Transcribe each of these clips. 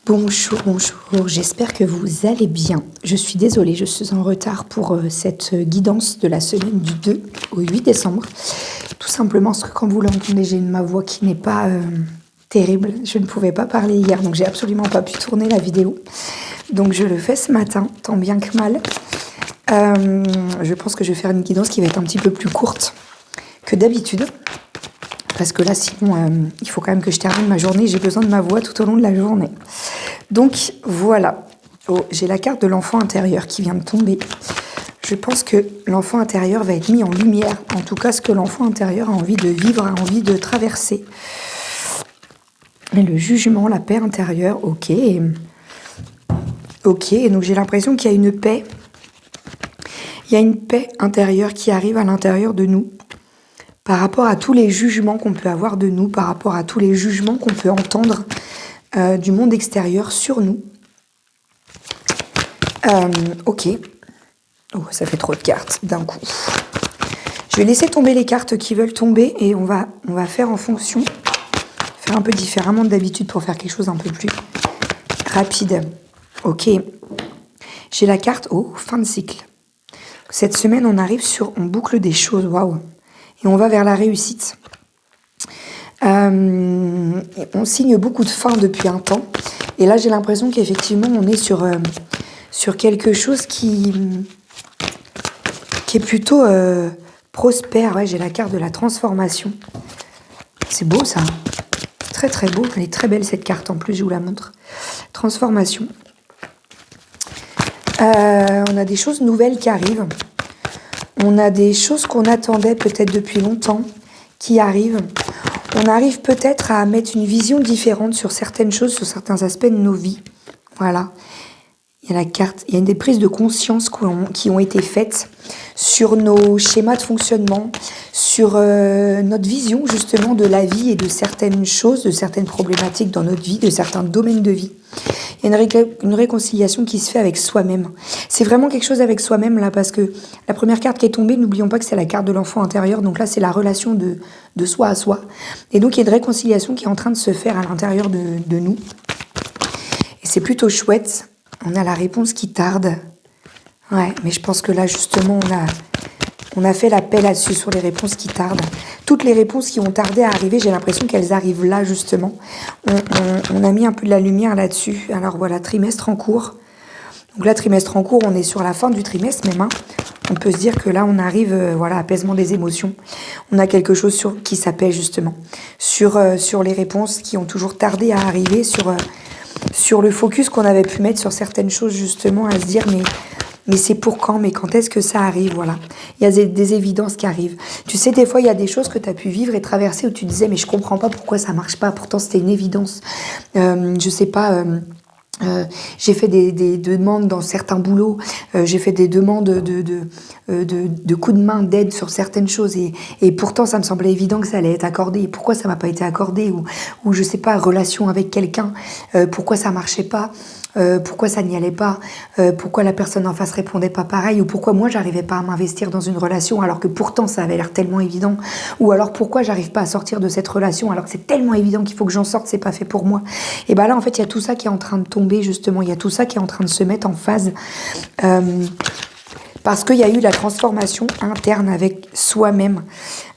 Bonjour, bonjour, j'espère que vous allez bien. Je suis désolée, je suis en retard pour cette guidance de la semaine du 2 au 8 décembre. Tout simplement parce que quand vous l'entendez, j'ai ma voix qui n'est pas terrible. Je ne pouvais pas parler hier, donc j'ai absolument pas pu tourner la vidéo. Donc je le fais ce matin, tant bien que mal. Je pense que je vais faire une guidance qui va être un petit peu plus courte que d'habitude. Parce que là, sinon, il faut quand même que je termine ma journée. J'ai besoin de ma voix tout au long de la journée. Donc, voilà. Oh, j'ai la carte de l'enfant intérieur qui vient de tomber. Je pense que l'enfant intérieur va être mis en lumière. En tout cas, ce que l'enfant intérieur a envie de vivre, a envie de traverser. Et le jugement, la paix intérieure, ok. Ok, donc j'ai l'impression qu'il y a une paix. Il y a une paix intérieure qui arrive à l'intérieur de nous. Par rapport à tous les jugements qu'on peut avoir de nous, par rapport à tous les jugements qu'on peut entendre du monde extérieur sur nous. Ok. Oh, ça fait trop de cartes d'un coup. Je vais laisser tomber les cartes qui veulent tomber et on va faire en fonction. Faire un peu différemment d'habitude pour faire quelque chose un peu plus rapide. Ok. J'ai la carte, fin de cycle. Cette semaine, on boucle des choses, waouh. Et on va vers la réussite. On signe beaucoup de fins depuis un temps. Et là, j'ai l'impression qu'effectivement, on est sur quelque chose qui est plutôt prospère. Ouais, j'ai la carte de la transformation. C'est beau, ça. C'est très, très beau. Elle est très belle, cette carte. En plus, je vous la montre. Transformation. On a des choses nouvelles qui arrivent. On a des choses qu'on attendait peut-être depuis longtemps qui arrivent. On arrive peut-être à mettre une vision différente sur certaines choses, sur certains aspects de nos vies. Voilà. Il y a la carte, il y a des prises de conscience qui ont été faites sur nos schémas de fonctionnement, sur notre vision justement de la vie et de certaines choses, de certaines problématiques dans notre vie, de certains domaines de vie. Il y a une réconciliation qui se fait avec soi-même. C'est vraiment quelque chose avec soi-même là, parce que la première carte qui est tombée, n'oublions pas que c'est la carte de l'enfant intérieur, donc là c'est la relation de soi à soi. Et donc il y a une réconciliation qui est en train de se faire à l'intérieur de nous. Et c'est plutôt chouette. On a la réponse qui tarde. Ouais, mais je pense que là justement on a fait la paix là-dessus sur les réponses qui tardent. Toutes les réponses qui ont tardé à arriver, j'ai l'impression qu'elles arrivent là, justement. On a mis un peu de la lumière là-dessus. Alors voilà, trimestre en cours. Donc là, trimestre en cours, on est sur la fin du trimestre même. Hein. On peut se dire que là, on arrive, apaisement des émotions. On a quelque chose qui s'appelle justement. Sur les réponses qui ont toujours tardé à arriver, sur le focus qu'on avait pu mettre sur certaines choses, justement, à se dire, mais c'est pour quand? Mais quand est-ce que ça arrive? Voilà. Il y a des évidences qui arrivent. Tu sais, des fois, il y a des choses que tu as pu vivre et traverser où tu disais, mais je comprends pas pourquoi ça marche pas. Pourtant, c'était une évidence. Je sais pas... j'ai fait des demandes dans certains boulots, j'ai fait des demandes de coups de main, d'aide sur certaines choses et pourtant ça me semblait évident que ça allait être accordé. Et pourquoi ça m'a pas été accordé ou je sais pas, relation avec quelqu'un, pourquoi ça marchait pas, pourquoi ça n'y allait pas, pourquoi la personne en face répondait pas pareil ou pourquoi moi j'arrivais pas à m'investir dans une relation alors que pourtant ça avait l'air tellement évident ou alors pourquoi j'arrive pas à sortir de cette relation alors que c'est tellement évident qu'il faut que j'en sorte, c'est pas fait pour moi. Et ben là en fait il y a tout ça qui est en train de tomber justement, il y a tout ça qui est en train de se mettre en phase parce qu'il y a eu la transformation interne avec soi-même.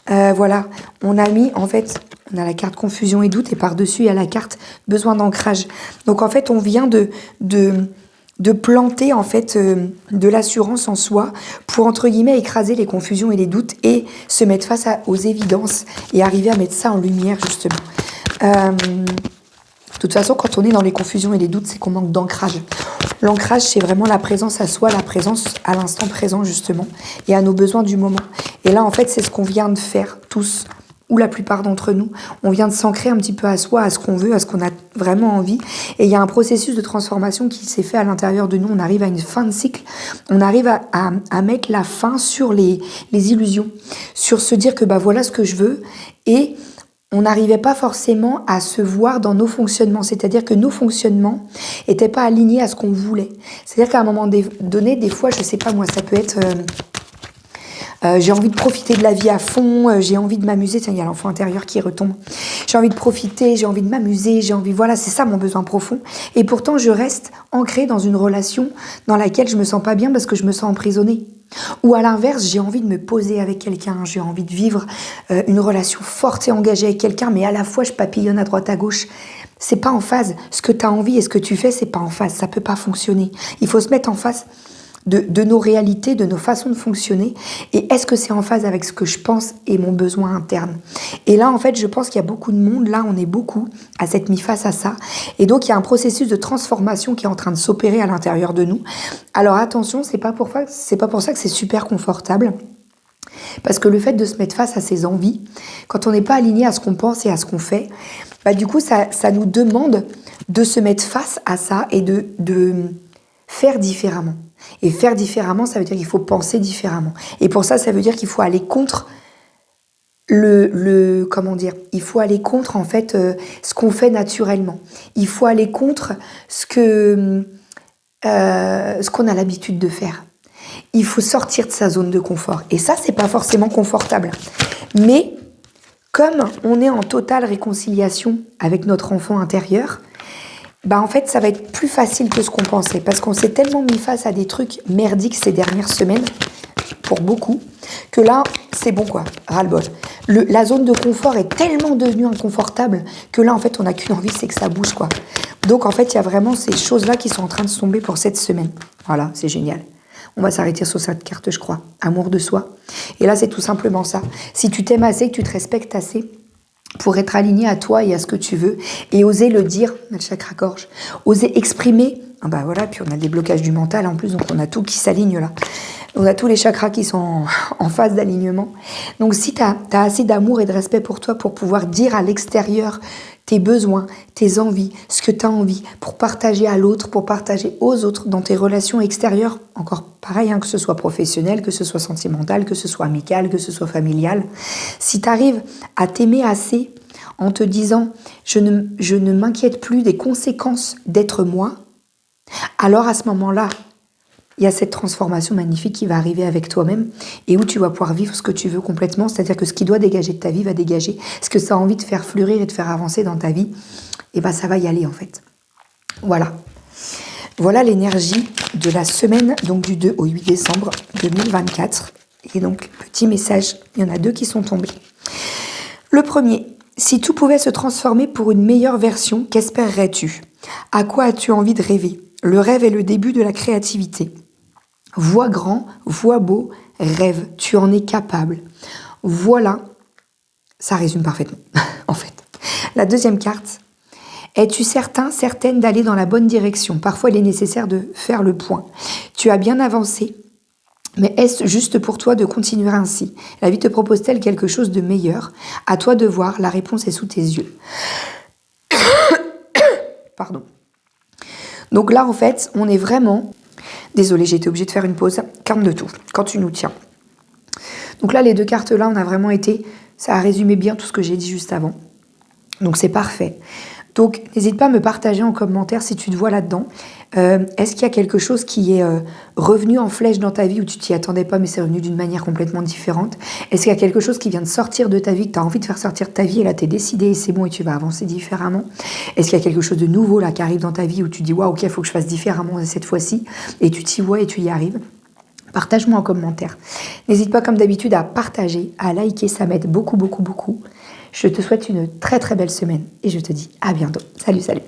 Voilà, on a mis en fait, on a la carte confusion et doute et par-dessus il y a la carte besoin d'ancrage. Donc en fait on vient de planter en fait de l'assurance en soi pour entre guillemets écraser les confusions et les doutes et se mettre face aux évidences et arriver à mettre ça en lumière justement. De toute façon, quand on est dans les confusions et les doutes, c'est qu'on manque d'ancrage. L'ancrage, c'est vraiment la présence à soi, la présence à l'instant présent, justement, et à nos besoins du moment. Et là, en fait, c'est ce qu'on vient de faire, tous, ou la plupart d'entre nous. On vient de s'ancrer un petit peu à soi, à ce qu'on veut, à ce qu'on a vraiment envie. Et il y a un processus de transformation qui s'est fait à l'intérieur de nous. On arrive à une fin de cycle. On arrive à mettre la fin sur les illusions, sur se dire que voilà ce que je veux. Et on n'arrivait pas forcément à se voir dans nos fonctionnements. C'est-à-dire que nos fonctionnements n'étaient pas alignés à ce qu'on voulait. C'est-à-dire qu'à un moment donné, des fois, je sais pas moi, ça peut être... J'ai envie de profiter de la vie à fond, j'ai envie de m'amuser. Tiens, il y a l'enfant intérieur qui retombe. J'ai envie de profiter, j'ai envie de m'amuser, voilà, c'est ça mon besoin profond. Et pourtant, je reste ancrée dans une relation dans laquelle je me sens pas bien parce que je me sens emprisonnée. Ou à l'inverse, j'ai envie de me poser avec quelqu'un, j'ai envie de vivre une relation forte et engagée avec quelqu'un, mais à la fois je papillonne à droite à gauche. C'est pas en phase. Ce que tu as envie et ce que tu fais, c'est pas en phase. Ça peut pas fonctionner. Il faut se mettre en face de nos réalités, de nos façons de fonctionner. Et est-ce que c'est en phase avec ce que je pense et mon besoin interne? Et là, en fait, je pense qu'il y a beaucoup de monde. Là, on est beaucoup à s'être mis face à ça. Et donc, il y a un processus de transformation qui est en train de s'opérer à l'intérieur de nous. Alors attention, c'est pas pour ça que c'est super confortable. Parce que le fait de se mettre face à ses envies, quand on n'est pas aligné à ce qu'on pense et à ce qu'on fait, bah du coup, ça nous demande de se mettre face à ça et de faire différemment. Et faire différemment, ça veut dire qu'il faut penser différemment. Et pour ça veut dire qu'il faut aller contre comment dire, il faut aller contre en fait ce qu'on fait naturellement. Il faut aller contre ce qu'on a l'habitude de faire. Il faut sortir de sa zone de confort. Et ça, c'est pas forcément confortable. Mais comme on est en totale réconciliation avec notre enfant intérieur, bah en fait, ça va être plus facile que ce qu'on pensait. Parce qu'on s'est tellement mis face à des trucs merdiques ces dernières semaines, pour beaucoup, que là, c'est bon quoi, ras-le-bol. La zone de confort est tellement devenue inconfortable que là, en fait, on n'a qu'une envie, c'est que ça bouge quoi. Donc, en fait, il y a vraiment ces choses-là qui sont en train de se tomber pour cette semaine. Voilà, c'est génial. On va s'arrêter sur cette carte, je crois. Amour de soi. Et là, c'est tout simplement ça. Si tu t'aimes assez, que tu te respectes assez pour être aligné à toi et à ce que tu veux, et oser le dire, notre chakra gorge, oser exprimer, bah voilà, puis on a des blocages du mental en plus, donc on a tout qui s'aligne là. On a tous les chakras qui sont en phase d'alignement. Donc si tu as assez d'amour et de respect pour toi pour pouvoir dire à l'extérieur tes besoins, tes envies, ce que tu as envie, pour partager à l'autre, pour partager aux autres dans tes relations extérieures, encore pareil, que ce soit professionnel, que ce soit sentimental, que ce soit amical, que ce soit familial. Si tu arrives à t'aimer assez en te disant « je ne m'inquiète plus des conséquences d'être moi », alors à ce moment-là, il y a cette transformation magnifique qui va arriver avec toi-même et où tu vas pouvoir vivre ce que tu veux complètement, c'est-à-dire que ce qui doit dégager de ta vie va dégager, ce que ça a envie de faire fleurir et de faire avancer dans ta vie, et ben ça va y aller en fait. Voilà. Voilà l'énergie de la semaine donc du 2 au 8 décembre 2024. Et donc, petit message, il y en a 2 qui sont tombés. Le premier, si tout pouvait se transformer pour une meilleure version, qu'espérerais-tu? À quoi as-tu envie de rêver? Le rêve est le début de la créativité. Vois grand, vois beau, rêve, tu en es capable. Voilà, ça résume parfaitement, en fait. La deuxième carte, es-tu certain, certaine d'aller dans la bonne direction? Parfois, il est nécessaire de faire le point. Tu as bien avancé, mais est-ce juste pour toi de continuer ainsi? La vie te propose-t-elle quelque chose de meilleur? À toi de voir, la réponse est sous tes yeux. Pardon. Donc là, en fait, on est vraiment... Désolée, j'ai été obligée de faire une pause. Calme de tout, quand tu nous tiens. Donc là, les 2 cartes-là, on a vraiment été... Ça a résumé bien tout ce que j'ai dit juste avant. Donc c'est parfait. Donc n'hésite pas à me partager en commentaire si tu te vois là-dedans. Est-ce qu'il y a quelque chose qui est revenu en flèche dans ta vie où tu t'y attendais pas mais c'est revenu d'une manière complètement différente? Est-ce qu'il y a quelque chose qui vient de sortir de ta vie, que tu as envie de faire sortir de ta vie et là tu es décidé et c'est bon et tu vas avancer différemment? Est-ce qu'il y a quelque chose de nouveau là qui arrive dans ta vie où tu dis waouh, ok, il faut que je fasse différemment cette fois-ci et tu t'y vois et tu y arrives? Partage-moi en commentaire. N'hésite pas comme d'habitude à partager, à liker, ça m'aide beaucoup, beaucoup, beaucoup. Je te souhaite une très très belle semaine et je te dis à bientôt. Salut, salut.